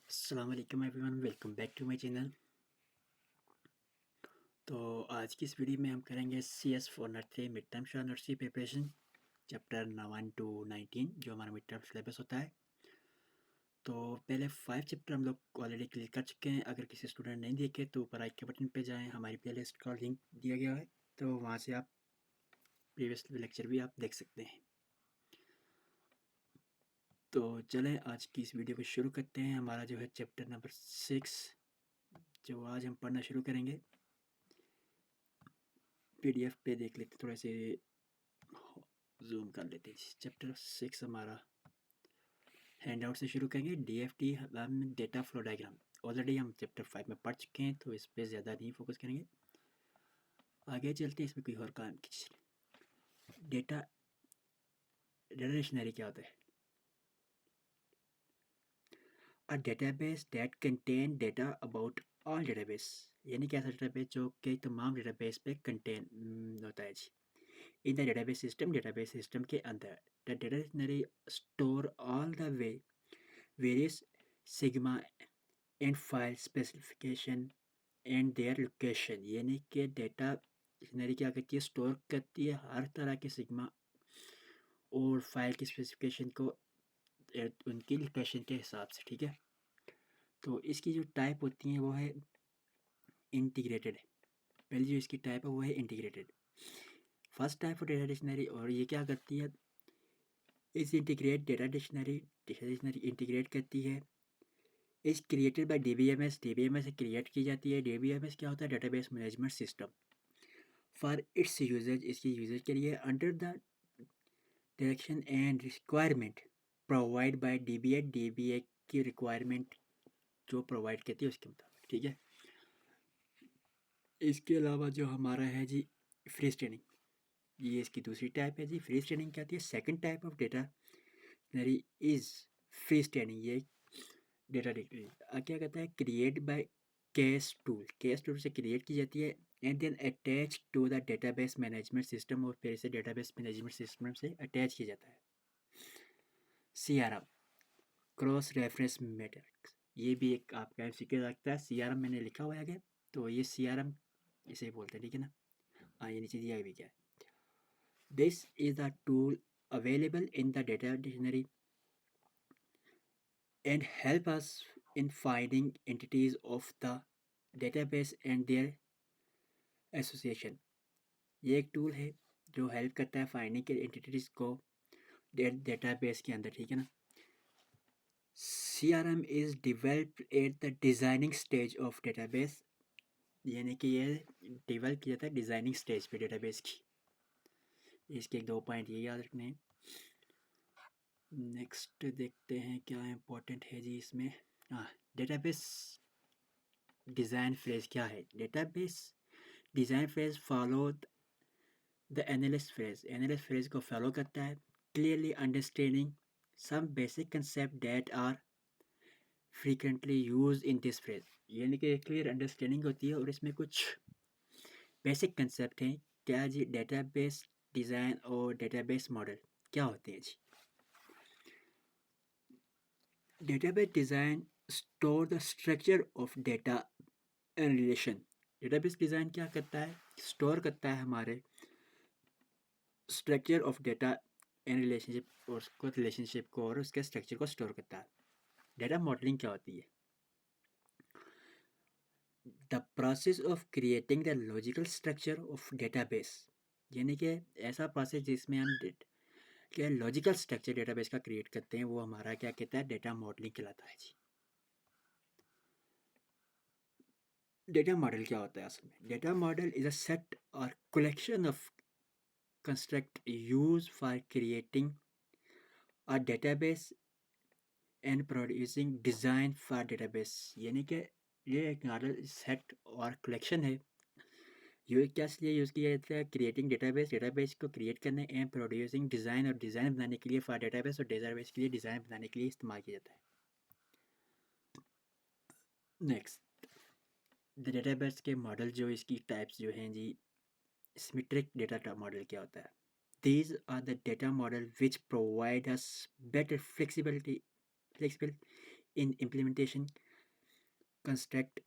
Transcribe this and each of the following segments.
अस्सलाम वालेकुम everyone, welcome back to my channel. तो आज की इस वीडियो में हम करेंगे CS for nursery 3 mid term short nursery preparation chapter 1 to 19 जो हमारा मिड टर्म सिलेबस होता है। तो पहले 5 चैप्टर हम लोग ऑलरेडी क्लियर कर चुके हैं। अगर किसी स्टूडेंट नहीं देखे तो ऊपर आई के बटन पे जाएं, हमारी प्लेलिस्ट का लिंक दिया गया है, तो वहाँ से आप प्रीवियस लेक्चर भी आप देख सकते हैं। तो चलें आज की इस वीडियो को शुरू करते हैं। हमारा जो है चैप्टर नंबर 6 जो आज हम पढ़ना शुरू करेंगे। PDF पे देख लेते, थोड़ा से जूम कर लेते हैं। चैप्टर 6 हमारा हैंड आउट से शुरू करेंगे। DFT data flow diagram already हम चैप्टर 5 में पढ़ चुके हैं, तो इस पर ज़्यादा नहीं फोकस करेंगे। आगे चलते हैं, इसमें कोई और काम की। डेटा डिक्शनरी क्या होता है? A database that contain data about all database, यानी कि ऐसा डेटाबेस जो कि तमाम डेटाबेस पे कंटेन होता है जी। इन द डेटाबेस सिस्टम के अंदर the data dictionary store all the various sigma and file specification and their location, यानी कि डेटा डिक्शनरी क्या करती है, स्टोर करती है हर तरह के सिग्मा और फाइल की स्पेसिफिकेशन को उनकी लोकेशन के हिसाब से, ठीक है। तो इसकी जो टाइप होती हैं वो है इंटीग्रेटेड। पहली जो इसकी टाइप है वो है integrated, first type of data dictionary. और ये क्या करती है, इस इंटीग्रेट डेटा डिक्शनरी इंटीग्रेट करती है। Is created by DBMS, DBMS से क्रिएट की जाती है। DBMS क्या होता है? Database management system. For its uses, इसकी यूजेज के लिए, under the direction and requirement provide by DBA की रिक्वायरमेंट जो प्रोवाइड करती है उसके मुताबिक, ठीक है। इसके अलावा जो हमारा है जी फ्री स्टेनिंग, ये इसकी दूसरी टाइप है जी। फ्री स्टेनिंग क्या होती है? Second type of data is free standing. ये डेटा क्या कहता है? क्रिएट बाय केस टूल से क्रिएट की जाती है and then attach to the database management system, और फिर इसे डेटाबेस मैनेजमेंट सिस्टम से अटैच किया जाता है। CRM, क्रॉस रेफरेंस मैट्रिक्स, ये भी एक आपका MCQ लगता है। CRM मैंने लिखा हुआ है आगे, तो ये CRM इसे बोलते हैं, ठीक है ना। हाँ, ये नीचे दिया भी क्या है। This is the tool available in the data dictionary and help us in finding entities of the database and their association। ये एक टूल है जो हेल्प करता है फाइंडिंग के एंटिटीज को डेटाबेस के अंदर, ठीक है ना। CRM is developed at the designing stage of database, यानी कि ये डेवलप किया जाता है डिजाइनिंग स्टेज पे डेटाबेस की। इसके एक दो पॉइंट ये याद रखने हैं। नेक्स्ट देखते हैं क्या इम्पोर्टेंट है जी इसमें। हाँ, डेटाबेस डिज़ाइन फ्रेज क्या है? Database design phase follow the analyst phase को फॉलो करता है। Clearly understanding some basic concept that are frequently use in this phase, यानी कि क्लियर अंडरस्टैंडिंग होती है और इसमें कुछ बेसिक कंसेप्ट हैं। क्या जी? डेटाबेस डिज़ाइन और डेटाबेस मॉडल क्या होते हैं जी? Database design store the structure of data and relation. Database design क्या करता है? स्टोर करता है हमारे structure of data and relationship, और उसको रिलेशनशिप को और उसके स्ट्रक्चर को स्टोर करता है। डेटा मॉडलिंग क्या होती है? The process of creating the logical structure of database, यानी कि ऐसा प्रोसेस जिसमें हम क्या लॉजिकल स्ट्रक्चर डेटाबेस का क्रिएट करते हैं, वो हमारा क्या कहता है? डेटा मॉडलिंग कहलाता है जी। डेटा मॉडल क्या होता है असल में? Data model is a set और collection of construct use for creating a database and producing design for database, यानी कि ये एक मॉडल सेट और कलेक्शन है। ये क्या इसलिए यूज़ किया जाता है? क्रिएटिंग डेटाबेस को क्रिएट करने एंड प्रोड्यूसिंग डिज़ाइन, और डिज़ाइन बनाने के लिए फॉर डेटाबेस, और डेटाबेस के लिए डिज़ाइन बनाने के लिए इस्तेमाल किया जाता है। नेक्स्ट, द डेटाबेस के मॉडल जो इसकी टाइप्स जो हैं जी। सिमेट्रिक डेटा मॉडल क्या होता है? These are the data model which provide us better flexible In implementation, construct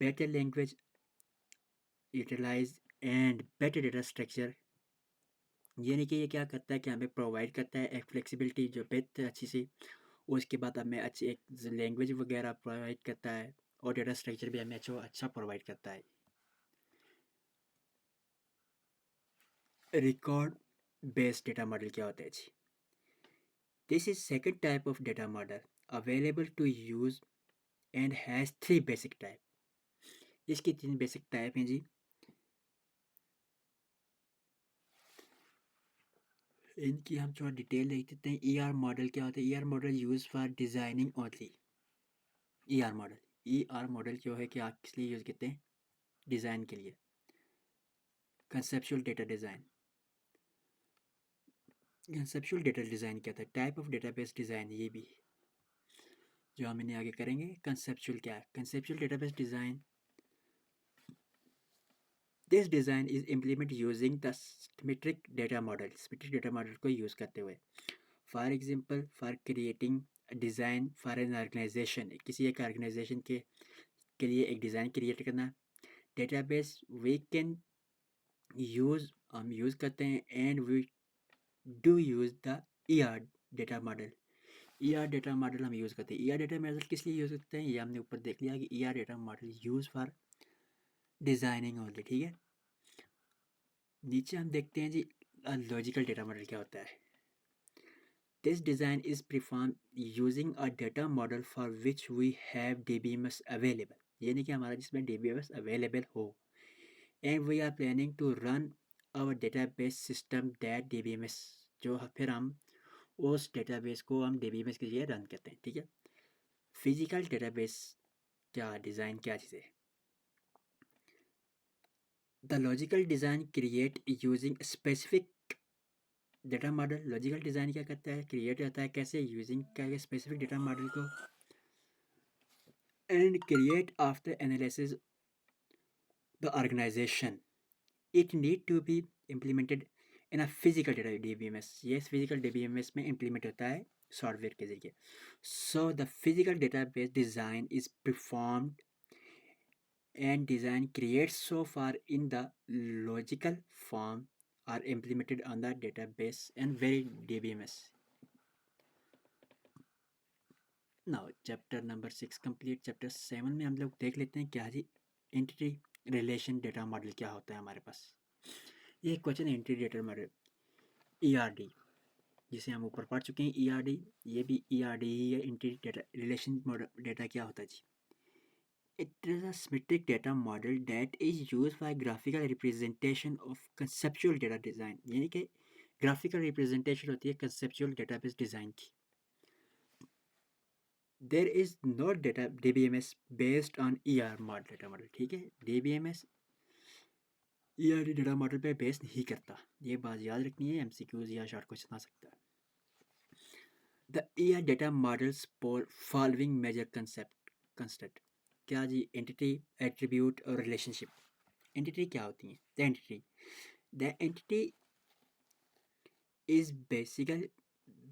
better language, utilize and better data structure. यानी कि ये क्या करता है कि हमें प्रोवाइड करता है एक फ्लेक्सिबिलिटी जो बेहतर अच्छी सी, उसके बाद हमें अच्छी एक लैंग्वेज वगैरह प्रोवाइड करता है और डेटा स्ट्रक्चर भी हमें अच्छा प्रोवाइड करता है. रिकॉर्ड बेस्ड डेटा मॉडल क्या होता है जी? This is second type of data model available to use and has 3 basic type. इसकी 3 बेसिक टाइप हैं जी. इनकी हम थोड़ा डिटेल देख देते हैं. ER मॉडल क्या होता है? ER model use for designing only. ER model जो है कि आप किस लिए यूज करते हैं? डिजाइन के लिए. Conceptual data design. Conceptual data design क्या था? Type of database design. ये भी जो हम इन्हें आगे करेंगे. कंसेप्चुअल क्या है? Conceptual database design. This design is implement using the symmetric data model. Symmetric data model को यूज करते हुए. For example, for creating design for an organization. किसी एक ऑर्गेनाइजेशन के लिए एक डिज़ाइन क्रिएट करना. डेटाबेस वी कैन यूज़, हम यूज़ करते हैं and we do use the ER data model. ER data model हम यूज़ करते हैं. ER डेटा मॉडल किस लिए यूज़ करते हैं? ये हमने ऊपर देख लिया कि ER data model use for designing only. ठीक है. नीचे हम देखते हैं जी लॉजिकल डेटा मॉडल क्या होता है. This design is performed using a data model for which we have DBMS available. यानी कि हमारा जिसमें DBMS available हो. And we are planning to run our database system that DBMS, जो फिर हम उस database को हम DBMS के लिए रन करते हैं. ठीक है. फिजिकल डेटाबेस क्या डिज़ाइन क्या चीज़ है? The logical design create using specific data model. Logical design क्या करता है? क्रिएट करता है कैसे? यूजिंग क्या स्पेसिफिक डेटा मॉडल को and create after analysis the organization. It need to be implemented in a physical DBMS. Yes, physical DBMS में implement होता है सॉफ्टवेयर के जरिए. So the physical database design is performed and design created so far in the logical form are implemented on the database and very DBMS. Now chapter number 6 complete. Chapter 7 में हम लोग देख लेते हैं क्या जी एंटिटी रिलेशन डेटा मॉडल क्या होता है हमारे पास. ये क्वेश्चन है एंटिटी डेटा मॉडल ERD, जिसे हम ऊपर पढ़ चुके हैं. ERD ये भी ERD ही है. Entity data relation model data क्या होता है जी? It is a symmetric data model that is use for graphical representation of conceptual data design. यानी कि ग्राफिकल रिप्रेजेंटेशन होती है कंसेप्चुअल डेटाबेस डिज़ाइन की. There is no data DBMS based on ER model data model. ठीक है. DBMS ERD data model पे base नहीं करता. ये बात याद रखनी है. MCQs या शॉर्ट क्वेश्चन आ सकता है. The ER data models for following major concept. क्या जी? एंटिटी, एट्रीब्यूट और रिलेशनशिप. एंटिटी क्या होती है? The entity is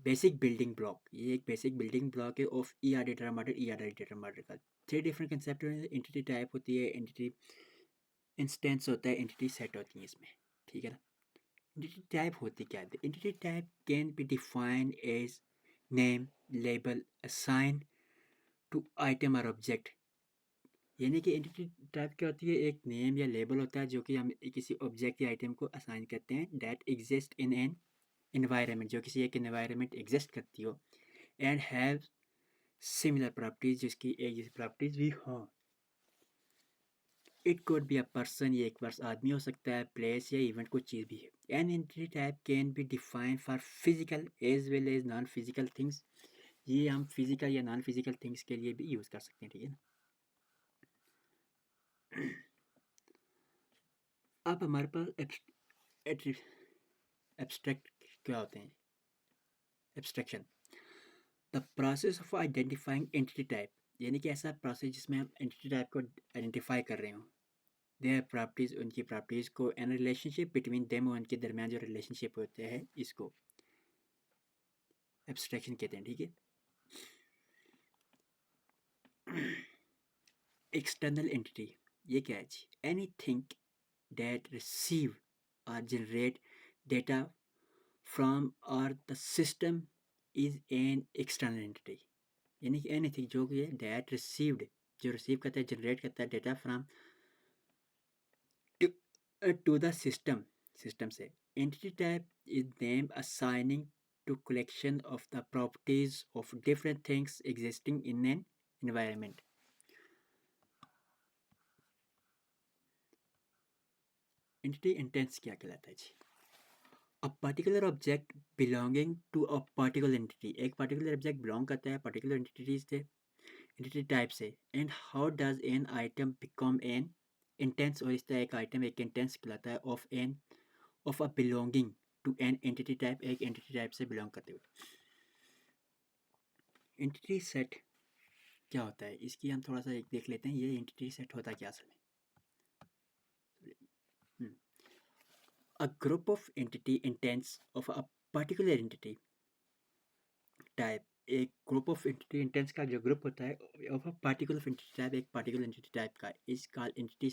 basic building block. ये एक बेसिक बिल्डिंग ब्लॉक है of ER data model. ER data model का 3 डिफरेंट कंसेप्ट हैं. एंटिटी टाइप होती है, एंटिटी इंस्टेंस होता है, एंटिटी सेट होती है इसमें. ठीक है ना. एंटिटी टाइप होती क्या है? Entity type can be defined as name, label, assign to item और ऑब्जेक्ट. यानी कि एंटिटी टाइप क्या होती है? एक नेम या लेबल होता है जो कि हम किसी ऑब्जेक्ट या आइटम को असाइन करते हैं. That exist in an environment, जो किसी एक इन्वायरमेंट एग्जिस्ट करती हो. एंड हैव सिमिलर प्रॉपर्टीज, जिसकी एक जैसी प्रॉपर्टीज भी हो. It could be a person, ये एक वर्ष आदमी हो सकता है, प्लेस या इवेंट कुछ चीज़ भी है. An entity type can be defined for physical as well as non physical things. ये हम फिजिकल या नॉन फिजिकल थिंग्स के लिए भी यूज़ कर सकते हैं. ठीक है ना. अब हमारे पास एब्स्ट्रैक्ट क्या होते हैं? Abstraction, the process of identifying entity type. यानी कि ऐसा प्रोसेस जिसमें हम एंटिटी टाइप को आइडेंटिफाई कर रहे हों. देयर प्रॉपर्टीज, उनकी प्रॉपर्टीज़ को, एंड रिलेशनशिप बिटवीन देम, उनके दरमियान जो रिलेशनशिप होते हैं, इसको एब्स्ट्रैक्शन कहते हैं. ठीक है. एक्सटर्नल एंटिटी, ये क्या है जी? एनीथिंग दैट रिसीव और जनरेट डेटा फ्रॉम और the system is an external entity. यानी कि एनीथिंग जो कि दैट रिसीव्ड, जो रिसीव करता है, जनरेट करता है data from to the system, system से। Entity type is name assigning to collection of the properties of different things existing in an environment. Entity instance क्या कहलाता है जी? A particular object belonging to a particular entity, एक particular object belong करता है particular entity से, entity type से। And how does an item become an instance, और इस तरह एक आइटम एक इंटेंस कहलाता है of an, of a belonging to an entity type, एक एंटिटी टाइप से बिलोंग करते हुए। एंटिटी सेट क्या होता है, इसकी हम थोड़ा सा एक देख लेते हैं, ये एंटिटी सेट होता क्या असल में। A group of entity intents of a particular entity type, एक ग्रुप ऑफ एंटिटी इंटेंस का जो ग्रुप होता है of a particular entity type, एक पार्टिकुलर एंटिटी टाइप का, इस कॉल्ड एंटिटी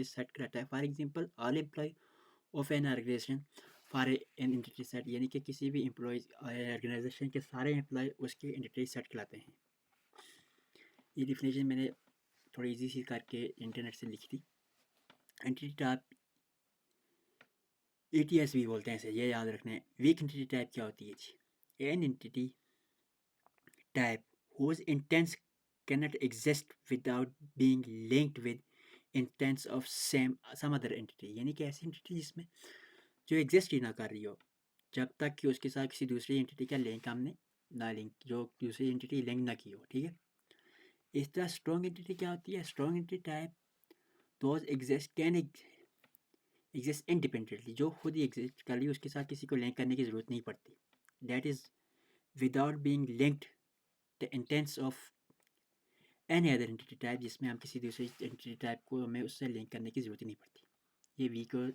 सेट कहलाता है। For example all employee of an organization for an entity set, यानी कि किसी भी एम्प्लॉयज ऑर्गेनाइजेशन के सारे एम्प्लॉय उसके एंटिटी सेट कहलाते हैं। ये डिफिनेशन मैंने थोड़ी इजी सी करके इंटरनेट से लिखी थी। एंटिटी टाइप ETS भी बोलते हैं इसे, ये याद रखना है। वीक एंटिटी टाइप क्या होती है जी? An entity type whose intents cannot exist without being linked with intents of some other entity, यानी कि ऐसी entity जिसमें जो exist ही ना कर रही हो जब तक कि उसके साथ किसी दूसरी entity का लिंक हमने ना लिंक, जो दूसरी entity लिंक ना की हो, ठीक है। इस तरह strong entity क्या होती है? strong entity type those exist can exist independently, जो खुद ही exist कर रही है, उसके साथ किसी को लिंक करने की ज़रूरत नहीं पड़ती। that is without being linked the intents of any other entity type, जिसमें हम किसी दूसरी एंटिटी टाइप को हमें उससे लिंक करने की ज़रूरत ही नहीं पड़ती। ये वीक और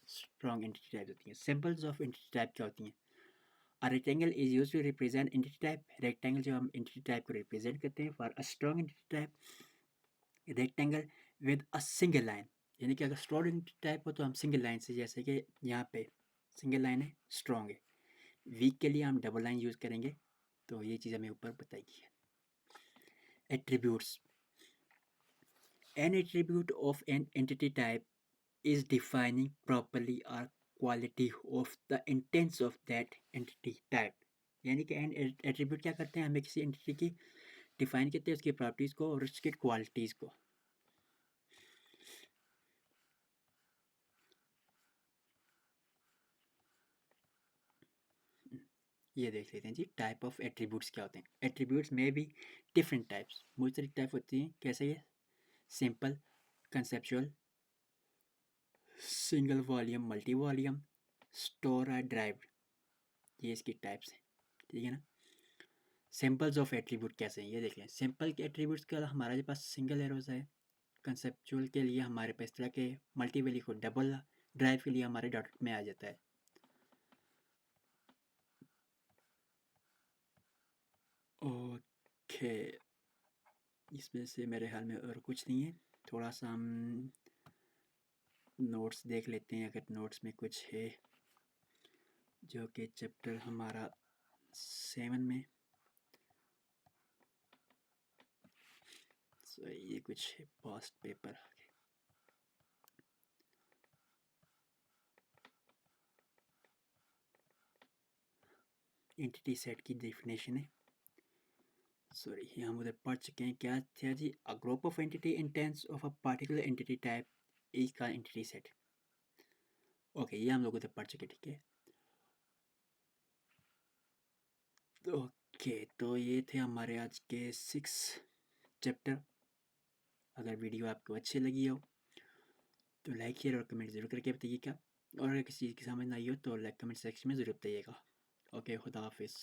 स्ट्रॉन्ग एंटिटी टाइप होती हैं। सिंपल्स ऑफ एंटिटी टाइप क्या होती हैं? A rectangle is use to represent entity type, rectangle जो हम एंटिटी टाइप को रिप्रेजेंट करते हैं। For a strong entity type rectangle with a single line, यानी कि अगर स्ट्रॉन्ग एंटिटी टाइप हो तो हम सिंगल लाइन से, जैसे कि यहाँ पे सिंगल लाइन है, स्ट्रॉन्ग है। वीक के लिए हम डबल लाइन यूज़ करेंगे, तो ये चीज़ हमें ऊपर बताई गई है। Attributes, an attribute of an entity type is defining properly or quality of the intents of that entity type, यानी कि एन एट्रीब्यूट क्या करते हैं? हमें किसी एंटिटी की डिफाइन करते हैं, उसकी प्रॉपर्टीज़ को और उसकी क्वालिटीज़ को। ये देख लेते हैं जी, टाइप ऑफ एट्रीब्यूट्स क्या होते हैं। एट्रीब्यूट्स में भी डिफरेंट टाइप्स, मुख्तलिफ टाइप होती हैं। कैसे? ये simple, conceptual, single volume, multi volume, store और ड्राइव्ड, ये इसकी टाइप्स हैं, ठीक है ना। सिंपल्स ऑफ एट्रीब्यूट कैसे हैं ये देख लें। सिंपल के एट्रीब्यूट्स के हमारे पास सिंगल एरोज है। कंसेप्चुअल के लिए हमारे पास इस तरह के, मल्टी वैल्यू को डबल, ड्राइव के लिए हमारे डॉट में आ जाता है। ओके, इसमें से मेरे ख्याल में और कुछ नहीं है। थोड़ा सा हम नोट्स देख लेते हैं, अगर नोट्स में कुछ है, जो कि चैप्टर हमारा 7 में। सो ये कुछ है पास्ट पेपर। एंटिटी सेट की डेफिनेशन है, सॉरी ये हम उधर पढ़ चुके हैं। क्या था जी? A group of entity instance of a particular entity type is का एंटिटी सेट। ओके, ये हम लोग उधर पढ़ चुके, ठीक है। ओके, तो ये थे हमारे आज के 6 चैप्टर। अगर वीडियो आपको अच्छी लगी हो तो लाइक शेयर और कमेंट ज़रूर करके बताइएगा, और अगर किसी चीज़ की समझ ना आई हो तो लाइक कमेंट सेक्शन में ज़रूर बताइएगा। ओके, खुदा हाफिज़।